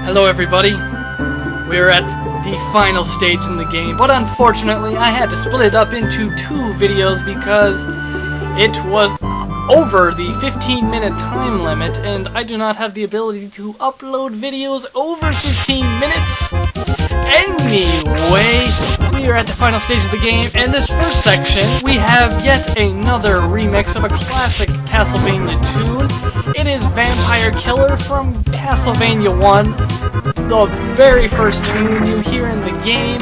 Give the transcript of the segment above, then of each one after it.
Hello everybody, we're at the final stage in the game, but unfortunately I had to split it up into two videos because it was over the 15-minute time limit and I do not have the ability to upload videos over 15 minutes. Anyway, we are at the final stage of the game, and this first section we have yet another remix of a classic Castlevania tune. It is Vampire Killer from Castlevania 1, the very first tune you hear in the game.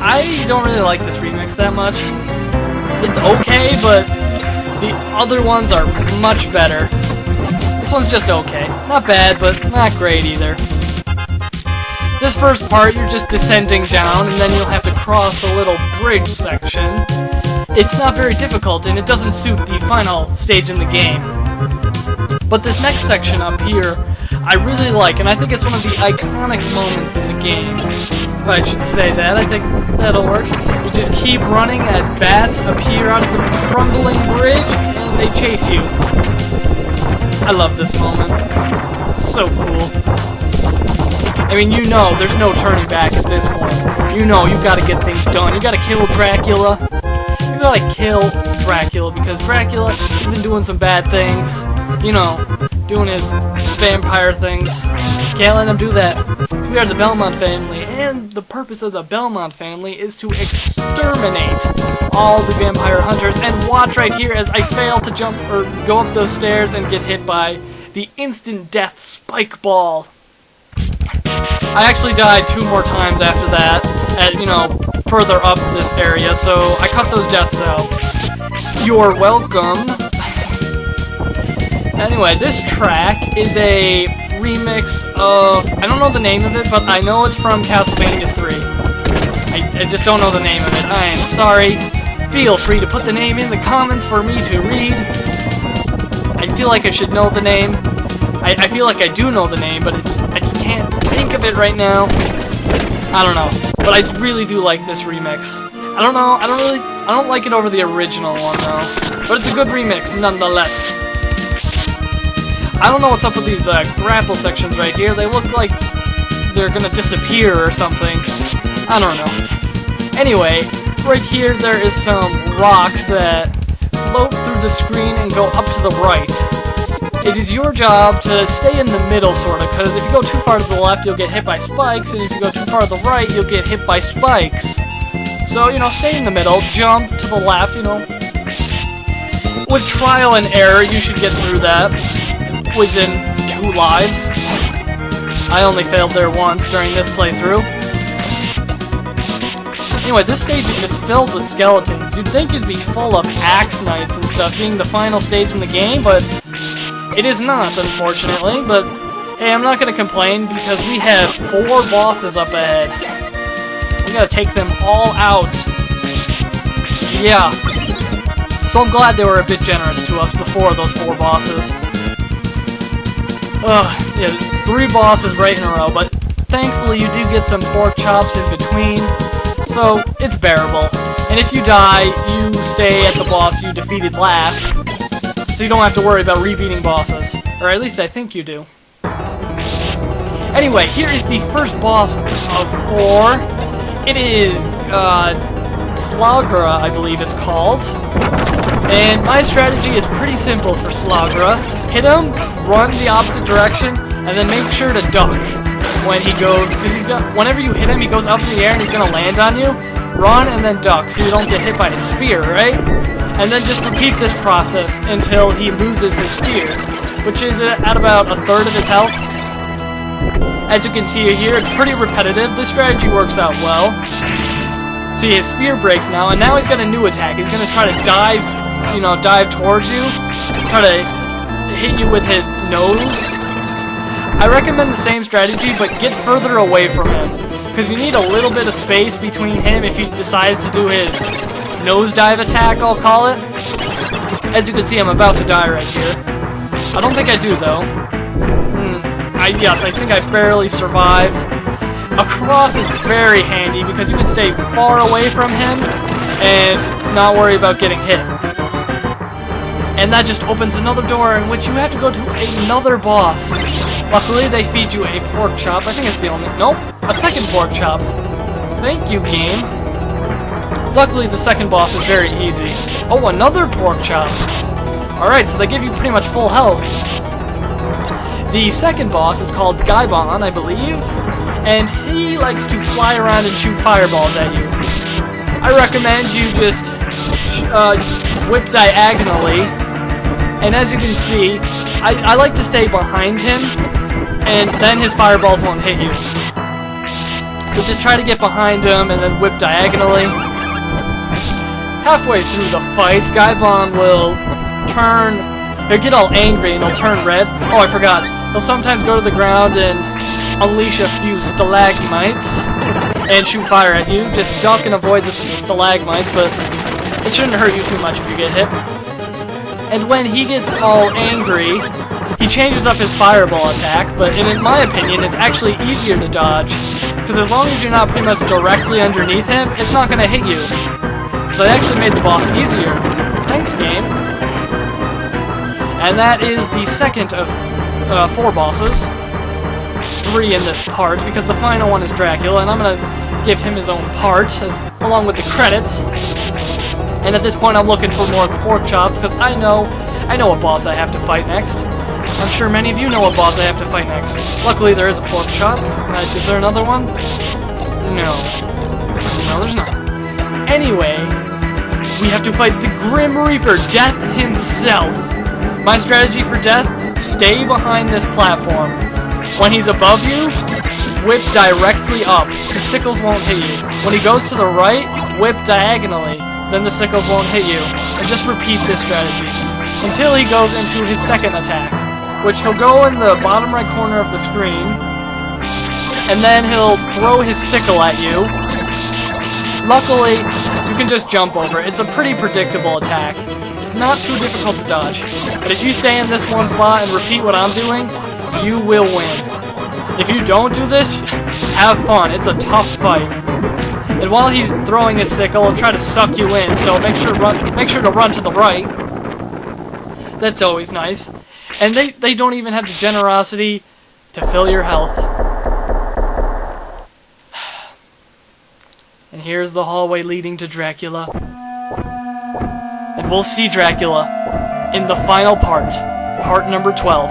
I don't really like this remix that much. It's okay, but the other ones are much better. This one's just okay. Not bad, but not great either. This first part, you're just descending down, and then you'll have to cross a little bridge section. It's not very difficult, and it doesn't suit the final stage in the game. But this next section up here, I really like, and I think it's one of the iconic moments in the game. If I should say that, I think that'll work. You just keep running as bats appear out of the crumbling bridge, and they chase you. I love this moment. It's so cool. I mean, you know, there's no turning back at this point. You know, you gotta get things done. You gotta kill Dracula. You gotta kill Dracula, because Dracula has been doing some bad things. You know, doing his vampire things. Can't let him do that. We are the Belmont family, and the purpose of the Belmont family is to exterminate all the vampire hunters. And watch right here as I fail to jump or go up those stairs and get hit by the instant death spike ball. I actually died 2 more times after that, at, you know, further up this area, so I cut those deaths out. You're welcome. Anyway, this track is a remix of, I don't know the name of it, but I know it's from Castlevania 3. I just don't know the name of it. I am sorry. Feel free to put the name in the comments for me to read. I feel like I should know the name. I feel like I do know the name, but I just can't think of it right now. I don't know, but I really do like this remix. I don't know, I don't like it over the original one though, but it's a good remix nonetheless. I don't know what's up with these grapple sections right here. They look like they're gonna disappear or something. I don't know. Anyway, right here there is some rocks that float through the screen and go up to the right. It is your job to stay in the middle, sort of, because if you go too far to the left, you'll get hit by spikes, and if you go too far to the right, you'll get hit by spikes. So, you know, stay in the middle, jump to the left, you know. With trial and error, you should get through that within 2 lives. I only failed there once during this playthrough. Anyway, this stage is just filled with skeletons. You'd think it'd be full of axe knights and stuff, being the final stage in the game, but it is not, unfortunately. But hey, I'm not gonna complain because we have 4 bosses up ahead. We gotta take them all out. Yeah. So I'm glad they were a bit generous to us before those 4 bosses. Yeah, 3 bosses right in a row, but thankfully you do get some pork chops in between, so it's bearable. And if you die, you stay at the boss you defeated last, so you don't have to worry about rebeating bosses. Or at least I think you do. Anyway, here is the first boss of 4. It is, Slagra, I believe it's called. And my strategy is pretty simple for Slagra. Hit him, run the opposite direction, and then make sure to duck when he goes, because whenever you hit him, he goes up in the air and he's gonna land on you. Run and then duck so you don't get hit by his spear, right? And then just repeat this process until he loses his spear, which is at about 1/3 of his health. As you can see here, it's pretty repetitive. This strategy works out well. See, his spear breaks now, and now he's got a new attack. He's gonna try to dive, you know, dive towards you, try to hit you with his nose. I recommend the same strategy, but get further away from him, because you need a little bit of space between him if he decides to do his nosedive attack, I'll call it. As you can see, I'm about to die right here. I don't think I do, though. Yes, I think I barely survive. A cross is very handy because you can stay far away from him and not worry about getting hit. And that just opens another door in which you have to go to another boss. Luckily, they feed you a pork chop. I think it's the only... Nope, a second pork chop. Thank you, game. Luckily, the second boss is very easy. Oh, another pork chop. Alright, so they give you pretty much full health. The second boss is called Gaibon, I believe, and he likes to fly around and shoot fireballs at you. I recommend you just whip diagonally, and as you can see, I like to stay behind him, and then his fireballs won't hit you. So just try to get behind him and then whip diagonally. Halfway through the fight, Gaibon will he'll get all angry and he'll turn red. Oh, I forgot. He'll sometimes go to the ground and unleash a few stalagmites and shoot fire at you. Just duck and avoid the stalagmites, but it shouldn't hurt you too much if you get hit. And when he gets all angry, he changes up his fireball attack, but in my opinion, it's actually easier to dodge, because as long as you're not pretty much directly underneath him, it's not going to hit you. So they actually made the boss easier. Thanks, game. And that is the second of 4 bosses. 3 in this part, because the final one is Dracula, and I'm going to give him his own part, along with the credits. And at this point I'm looking for more pork chop, because I know what boss I have to fight next. I'm sure many of you know what boss I have to fight next. Luckily there is a pork chop. Is there another one? No. No, there's not. Anyway, we have to fight the Grim Reaper, Death himself. My strategy for Death, stay behind this platform. When he's above you, whip directly up. The sickles won't hit you. When he goes to the right, whip diagonally. Then the sickles won't hit you. And just repeat this strategy until he goes into his second attack, which he'll go in the bottom right corner of the screen, and then he'll throw his sickle at you. Luckily, you can just jump over it. It's a pretty predictable attack. It's not too difficult to dodge. But if you stay in this one spot and repeat what I'm doing, you will win. If you don't do this, have fun. It's a tough fight. And while he's throwing his sickle, he'll try to suck you in, so make sure to run to the right. That's always nice. And they don't even have the generosity to fill your health. And here's the hallway leading to Dracula. And we'll see Dracula in the final part number 12.